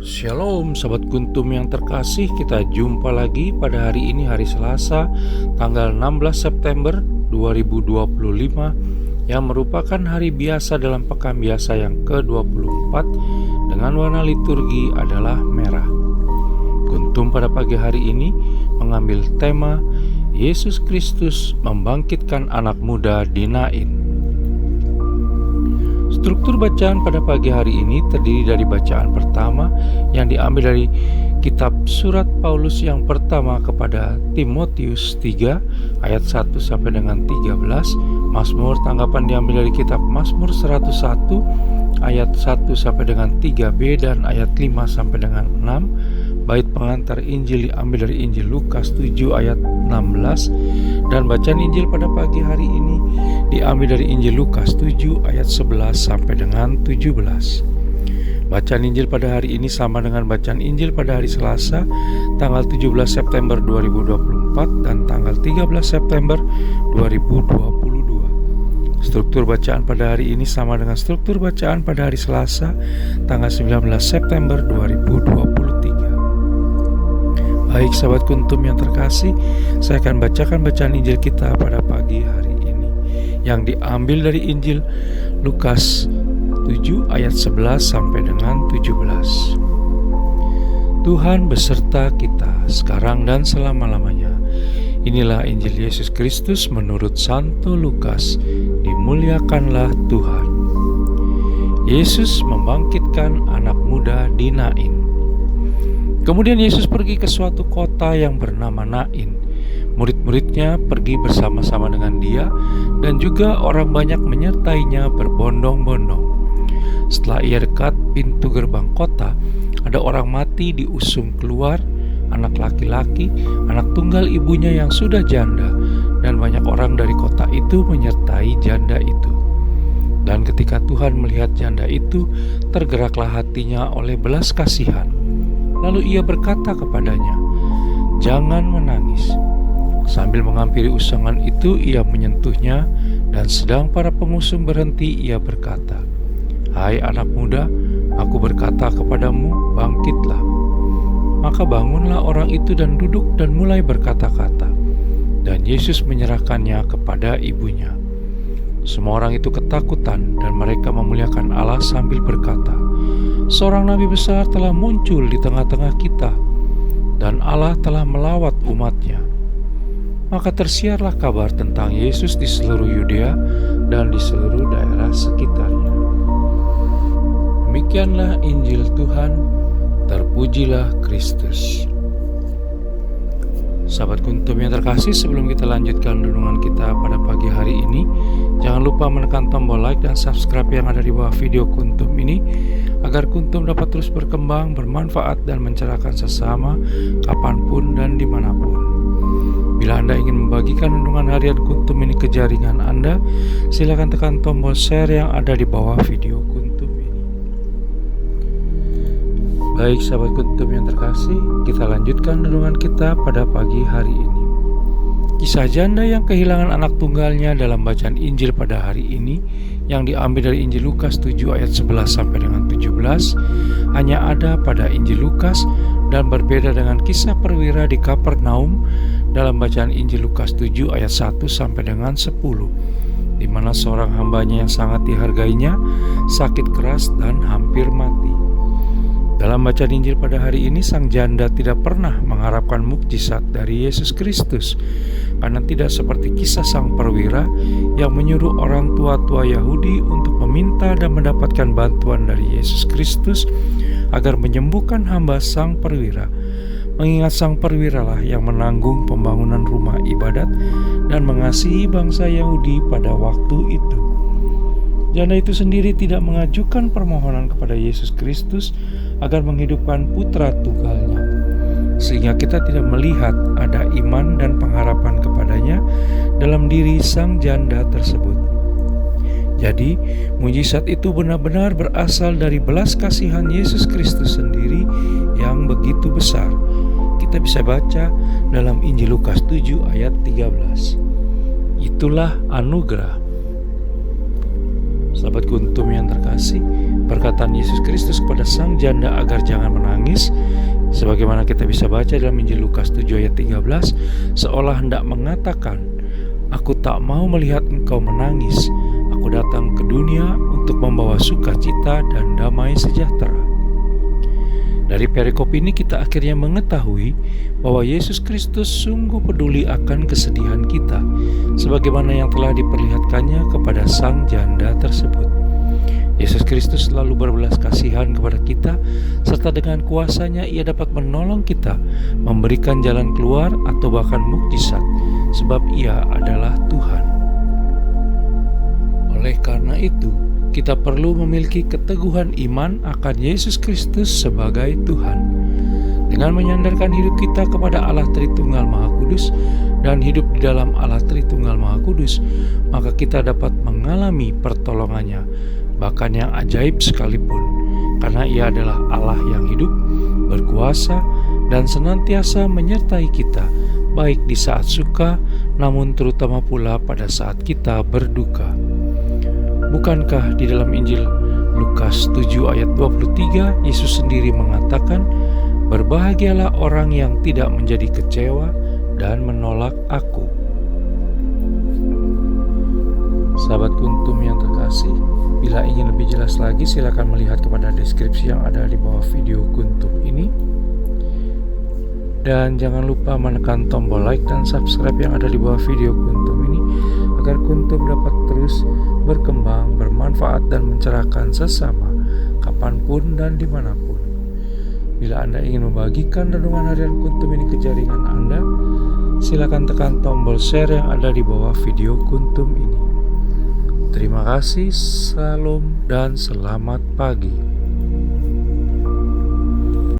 Shalom Sahabat Kuntum yang terkasih, kita jumpa lagi pada hari ini, hari Selasa tanggal 16 September 2025 yang merupakan hari biasa dalam pekan biasa yang ke-24 dengan warna liturgi adalah merah. Kuntum pada pagi hari ini mengambil tema Yesus Kristus membangkitkan anak muda di Nain. Struktur bacaan pada pagi hari ini terdiri dari bacaan pertama yang diambil dari kitab surat Paulus yang pertama kepada Timotius 3 ayat 1 sampai dengan 13, Mazmur tanggapan diambil dari kitab Mazmur 101 ayat 1 sampai dengan 3b dan ayat 5 sampai dengan 6, bait pengantar Injil diambil dari Injil Lukas 7 ayat 16, dan bacaan Injil pada pagi hari ini diambil dari Injil Lukas 7 ayat 11 sampai dengan 17. Bacaan Injil pada hari ini sama dengan bacaan Injil pada hari Selasa tanggal 17 September 2024 dan tanggal 13 September 2022. Struktur bacaan pada hari ini sama dengan struktur bacaan pada hari Selasa tanggal 19 September 2023. Baik sahabat Kuntum yang terkasih, saya akan bacakan bacaan Injil kita pada pagi hari ini yang diambil dari Injil Lukas 7 ayat 11 sampai dengan 17. Tuhan beserta kita sekarang dan selama-lamanya. Inilah Injil Yesus Kristus menurut Santo Lukas. Dimuliakanlah Tuhan. Yesus membangkitkan anak muda di Nain. Kemudian Yesus pergi ke suatu kota yang bernama Nain. Murid-muridnya pergi bersama-sama dengan dia, dan juga orang banyak menyertainya berbondong-bondong. Setelah ia dekat pintu gerbang kota, ada orang mati diusung keluar, anak laki-laki, anak tunggal ibunya yang sudah janda, dan banyak orang dari kota itu menyertai janda itu. Dan ketika Tuhan melihat janda itu, tergeraklah hatinya oleh belas kasihan. Lalu ia berkata kepadanya, "Jangan menangis." Sambil menghampiri usangan itu, ia menyentuhnya, dan sedang para pengusung berhenti, ia berkata, "Hai anak muda, aku berkata kepadamu, bangkitlah." Maka bangunlah orang itu dan duduk dan mulai berkata-kata. Dan Yesus menyerahkannya kepada ibunya. Semua orang itu ketakutan dan mereka memuliakan Allah sambil berkata, "Seorang nabi besar telah muncul di tengah-tengah kita, dan Allah telah melawat umatnya." Maka tersiarlah kabar tentang Yesus di seluruh Yudea dan di seluruh daerah sekitarnya. Demikianlah Injil Tuhan, terpujilah Kristus. Sahabat Kuntum yang terkasih, sebelum kita lanjutkan renungan kita pada pagi hari ini, jangan lupa menekan tombol like dan subscribe yang ada di bawah video Kuntum ini, agar Kuntum dapat terus berkembang, bermanfaat, dan mencerahkan sesama kapanpun dan dimanapun. Bila Anda ingin membagikan renungan harian Kuntum ini ke jaringan Anda, silakan tekan tombol share yang ada di bawah video Kuntum ini. Baik sahabat Kuntum yang terkasih, kita lanjutkan renungan kita pada pagi hari ini. Kisah janda yang kehilangan anak tunggalnya dalam bacaan Injil pada hari ini yang diambil dari Injil Lukas 7 ayat 11 sampai dengan 17 hanya ada pada Injil Lukas dan berbeda dengan kisah perwira di Kapernaum dalam bacaan Injil Lukas 7 ayat 1 sampai dengan 10, di mana seorang hambanya yang sangat dihargainya sakit keras dan hampir mati. Dalam bacaan Injil pada hari ini, sang janda tidak pernah mengharapkan mukjizat dari Yesus Kristus, karena tidak seperti kisah sang perwira yang menyuruh orang tua-tua Yahudi untuk meminta dan mendapatkan bantuan dari Yesus Kristus agar menyembuhkan hamba sang perwira. Mengingat sang perwira lah yang menanggung pembangunan rumah ibadat dan mengasihi bangsa Yahudi pada waktu itu. Janda itu sendiri tidak mengajukan permohonan kepada Yesus Kristus agar menghidupkan putra tunggalnya, sehingga kita tidak melihat ada iman dan pengharapan kepadanya dalam diri sang janda tersebut. Jadi, mujizat itu benar-benar berasal dari belas kasihan Yesus Kristus sendiri yang begitu besar. Kita bisa baca dalam Injil Lukas 7 ayat 13. Itulah anugerah. Sahabat kuntum yang terkasih, perkataan Yesus Kristus kepada sang janda agar jangan menangis, sebagaimana kita bisa baca dalam Injil Lukas 7 ayat 13, seolah hendak mengatakan, "Aku tak mau melihat engkau menangis. Aku datang ke dunia untuk membawa sukacita dan damai sejahtera." Dari perikop ini kita akhirnya mengetahui bahwa Yesus Kristus sungguh peduli akan kesedihan kita, sebagaimana yang telah diperlihatkannya kepada sang janda tersebut. Yesus Kristus selalu berbelas kasihan kepada kita, serta dengan kuasa-Nya Ia dapat menolong kita, memberikan jalan keluar atau bahkan mukjizat, sebab Ia adalah Tuhan. Oleh karena itu, kita perlu memiliki keteguhan iman akan Yesus Kristus sebagai Tuhan. Dengan menyandarkan hidup kita kepada Allah Tritunggal Maha Kudus dan hidup di dalam Allah Tritunggal Maha Kudus, maka kita dapat mengalami pertolongannya, bahkan yang ajaib sekalipun, karena Ia adalah Allah yang hidup, berkuasa, dan senantiasa menyertai kita, baik di saat suka, namun terutama pula pada saat kita berduka. Bukankah di dalam Injil Lukas 7 ayat 23, Yesus sendiri mengatakan, "Berbahagialah orang yang tidak menjadi kecewa dan menolak Aku." Sahabat kuntum yang terkasih, bila ingin lebih jelas lagi, silakan melihat kepada deskripsi yang ada di bawah video kuntum ini. Dan jangan lupa menekan tombol like dan subscribe yang ada di bawah video kuntum ini, agar kuntum dapat terus berkembang, bermanfaat, dan mencerahkan sesama, kapanpun dan dimanapun. Bila Anda ingin membagikan renungan harian kuntum ini ke jaringan Anda, silakan tekan tombol share yang ada di bawah video kuntum ini. Terima kasih, salam, dan selamat pagi.